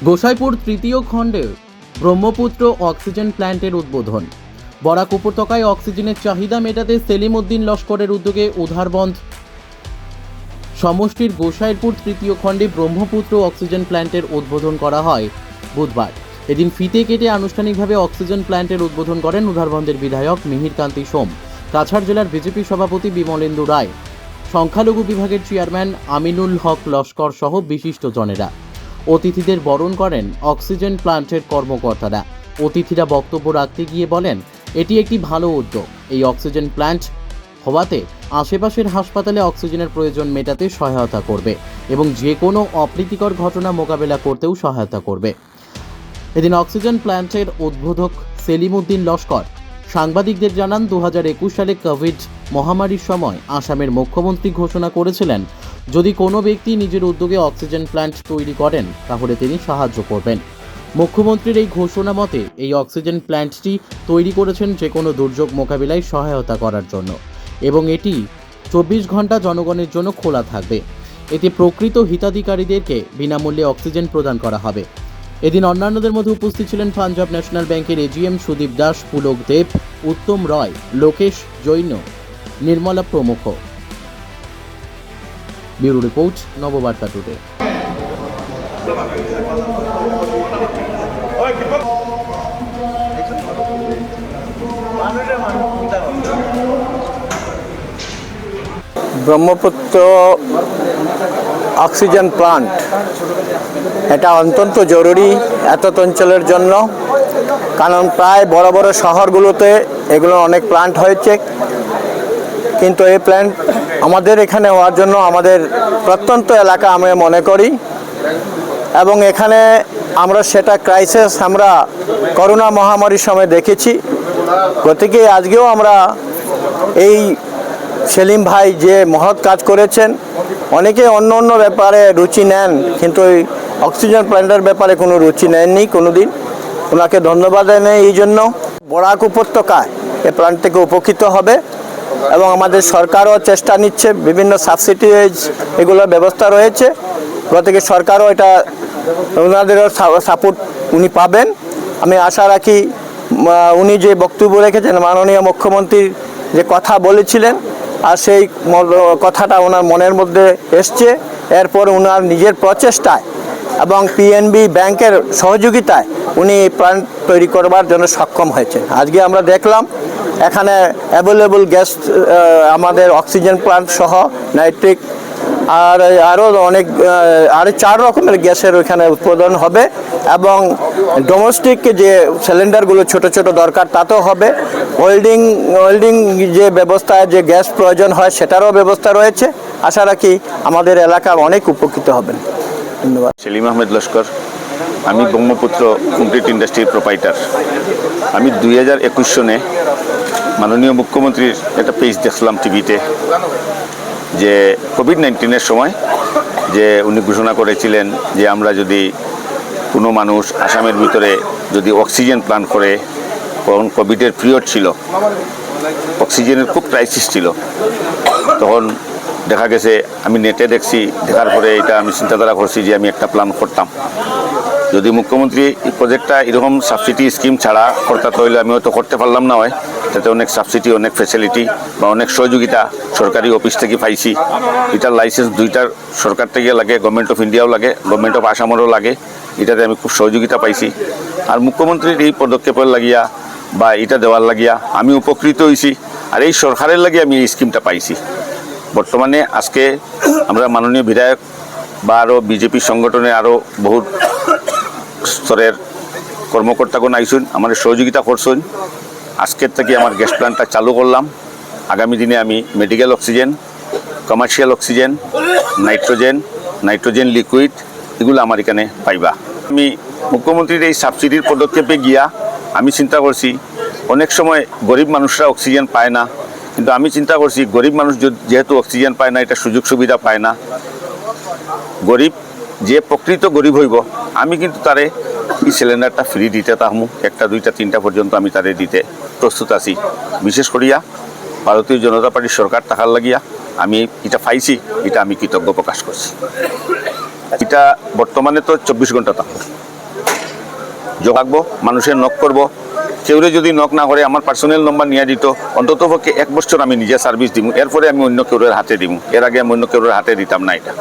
গোসাইপুর তৃতীয় খণ্ডে ব্রহ্মপুত্র অক্সিজেন প্ল্যান্টের উদ্বোধন। বরাক উপত্যকায় অক্সিজেনের চাহিদা মেটাতে সেলিম উদ্দিন লস্করের উদ্যোগে উধারবন্দ সমষ্টির গোসাইপুর তৃতীয় খণ্ডে ব্রহ্মপুত্র অক্সিজেন প্ল্যান্টের উদ্বোধন করা হয় বুধবার। এদিন ফিতে কেটে আনুষ্ঠানিকভাবে অক্সিজেন প্ল্যান্টের উদ্বোধন করেন উধারবন্দের বিধায়ক মিহিরকান্তি সোম, কাছাড় জেলার বিজেপি সভাপতি বিমলেন্দু রায়, সংখ্যালঘু বিভাগের চেয়ারম্যান আমিনুল হক লস্কর সহ বিশিষ্টজনেরা। অতিথিদের বরণ করেন অক্সিজেন প্ল্যান্টের কর্মকর্তারা। অতিথিরা বক্তব্য রাখতে গিয়ে বলেন, এটি একটি ভালো উদ্যোগ। এই অক্সিজেন প্ল্যান্ট হওয়াতে আশেপাশের হাসপাতালে অক্সিজেনের প্রয়োজন মেটাতে সহায়তা করবে এবং যে কোনো অপ্রীতিকর ঘটনা মোকাবেলা করতেও সহায়তা করবে। এদিন অক্সিজেন প্ল্যান্টের উদ্বোধক সেলিম উদ্দিন লস্কর সাংবাদিকদের জানান, 2021 সালে কোভিড মহামারীর সময় আসামের মুখ্যমন্ত্রী ঘোষণা করেছিলেন, যদি কোনো ব্যক্তি নিজের উদ্যোগে অক্সিজেন প্ল্যান্ট তৈরি করেন তাহলে তিনি সাহায্য করবেন। মুখ্যমন্ত্রীর এই ঘোষণা মতে এই অক্সিজেন প্ল্যান্টটি তৈরি করেছেন যে কোনো দুর্যোগ মোকাবিলায় সহায়তা করার জন্য এবং এটি 24 ঘন্টা জনগণের জন্য খোলা থাকবে। এতে প্রকৃত হিতাধিকারীদেরকে বিনামূল্যে অক্সিজেন প্রদান করা হবে। এদিন অন্যান্যদের মধ্যে উপস্থিত ছিলেন পাঞ্জাব ন্যাশনাল ব্যাংকের এজিএম সুদীপ দাস, পুলক দেব, উত্তম রয়, লোকেশ জৈন, নির্মলা প্রমুখ। Bureau report, Nababarta today. Brahmaputra oxygen plant এটা অত্যন্ত জরুরি এত অঞ্চলের জন্য, কারণ প্রায় বড় বড় শহরগুলোতে এগুলো অনেক প্লান্ট হয়েছে, কিন্তু এই প্ল্যান্ট আমাদের এখানে হওয়ার জন্য আমাদের প্রত্যন্ত এলাকা আমি মনে করি, এবং এখানে আমরা সেটা ক্রাইসিস আমরা করোনা মহামারীর সময় দেখেছি। গতিকে আজকেও আমরা এই সেলিম ভাই যে মহৎ কাজ করেছেন, অনেকে অন্য অন্য ব্যাপারে রুচি নেন কিন্তু এই অক্সিজেন প্ল্যান্টের ব্যাপারে কোনো রুচি নেননি কোনোদিন। ওনাকে ধন্যবাদ জানাই এই জন্য। বরাক উপত্যকায় এই প্ল্যান্ট থেকে উপকৃত হবে এবং আমাদের সরকারও চেষ্টা নিচ্ছে, বিভিন্ন সাবসিডিজ এগুলোর ব্যবস্থা রয়েছে। গতিকে সরকারও এটা ওনাদেরও সাপোর্ট উনি পাবেন। আমি আশা রাখি উনি যে বক্তব্য রেখেছেন, মাননীয় মুখ্যমন্ত্রীর যে কথা বলেছিলেন, আর সেই কথাটা ওনার মনের মধ্যে এসছে। এরপর ওনার নিজের প্রচেষ্টায় এবং পিএনবি ব্যাংকের সহযোগিতায় উনি প্ল্যান্ট তৈরি করবার জন্য সক্ষম হয়েছে। আজকে আমরা দেখলাম এখানে অ্যাভেলেবল গ্যাস, আমাদের অক্সিজেন প্ল্যান্ট সহ নাইট্রিক আর আরও অনেক আরও 4 রকমের গ্যাসের ওইখানে উৎপাদন হবে, এবং ডোমেস্টিক যে সিলিন্ডারগুলো ছোট ছোট দরকার তাতেও হবে। ওয়েল্ডিং যে ব্যবস্থায় যে গ্যাস প্রয়োজন হয় সেটারও ব্যবস্থা রয়েছে। আশা রাখি আমাদের এলাকা অনেক উপকৃত হবেন। ধন্যবাদ। সেলিম আহমেদ লস্কর, আমি ব্রহ্মপুত্র কংক্রিট ইন্ডাস্ট্রির প্রোপাইটার। আমি 2021 সনে মাননীয় মুখ্যমন্ত্রীর একটা পেজ দেখলাম টিভিতে, যে কোভিড-19-এর সময় যে উনি ঘোষণা করেছিলেন যে আমরা যদি কোনো মানুষ আসামের ভিতরে যদি অক্সিজেন প্ল্যান্ট করে, তখন কোভিডের পিরিয়ড ছিল, অক্সিজেনের খুব ক্রাইসিস ছিল, তখন দেখা গেছে আমি নেটে দেখছি, দেখার পরে এটা আমি চিন্তাধারা করছি যে আমি একটা প্ল্যান করতাম। যদি মুখ্যমন্ত্রী এই প্রজেক্টটা এরকম সাবসিডি স্কিম ছাড়া করতে হইলে আমি হয়তো করতে পারলাম না হয়। তাতে অনেক সাবসিডি, অনেক ফ্যাসিলিটি বা অনেক সহযোগিতা সরকারি অফিস থেকে পাইছি। এটার লাইসেন্স 2টার সরকার থেকে লাগে, গভর্নমেন্ট অফ ইন্ডিয়াও লাগে, গভর্নমেন্ট অফ আসামেরও লাগে। এটাতে আমি খুব সহযোগিতা পাইছি। আর মুখ্যমন্ত্রীর এই পদক্ষেপের লাগিয়া বা এটা দেওয়ার লাগিয়া আমি উপকৃত হয়েছি, আর এই সরকারের লাগিয়ে আমি এই স্কিমটা পাইছি। বর্তমানে আজকে আমরা মাননীয় বিধায়ক বা আরও বিজেপি সংগঠনে আরও বহুত স্তরের কর্মকর্তাগণ আইসুন, আমাদের সহযোগিতা করছেন। আজকের থেকে আমার গ্যাস প্ল্যান্টটা চালু করলাম। আগামী দিনে আমি medical oxygen, commercial oxygen, nitrogen liquid এগুলো আমার এখানে পাইবা। আমি মুখ্যমন্ত্রীর এই সাবসিডির পদক্ষেপে গিয়া আমি চিন্তা করছি, অনেক সময় গরিব মানুষরা অক্সিজেন পায় না, কিন্তু আমি চিন্তা করছি গরিব মানুষ যেহেতু অক্সিজেন পায় না, এটা সুযোগ সুবিধা পায় না, গরিব যে প্রকৃত গরিব হইব আমি কিন্তু তারে এই সিলিন্ডারটা ফ্রি দিতে তাহমু, 1টা 2টা 3টা পর্যন্ত আমি তারে দিতে প্রস্তুত আছি। বিশেষ করিয়া ভারতীয় জনতা পার্টির সরকার থাকার লাগিয়া আমি এটা পাইছি, এটা আমি কৃতজ্ঞ প্রকাশ করছি। এটা বর্তমানে তো 24 ঘন্টা থাকবো, যোগাবো, মানুষের নক করব। কেউরে যদি নক না করে আমার পার্সোনাল নম্বর নিয়ে দিত, অন্তত পক্ষে 1 বছর আমি নিজে সার্ভিস দিব, এরপরে আমি অন্য কেউরের হাতে দিব। এর আগে আমি অন্য কেউরের হাতে দিতাম না এটা।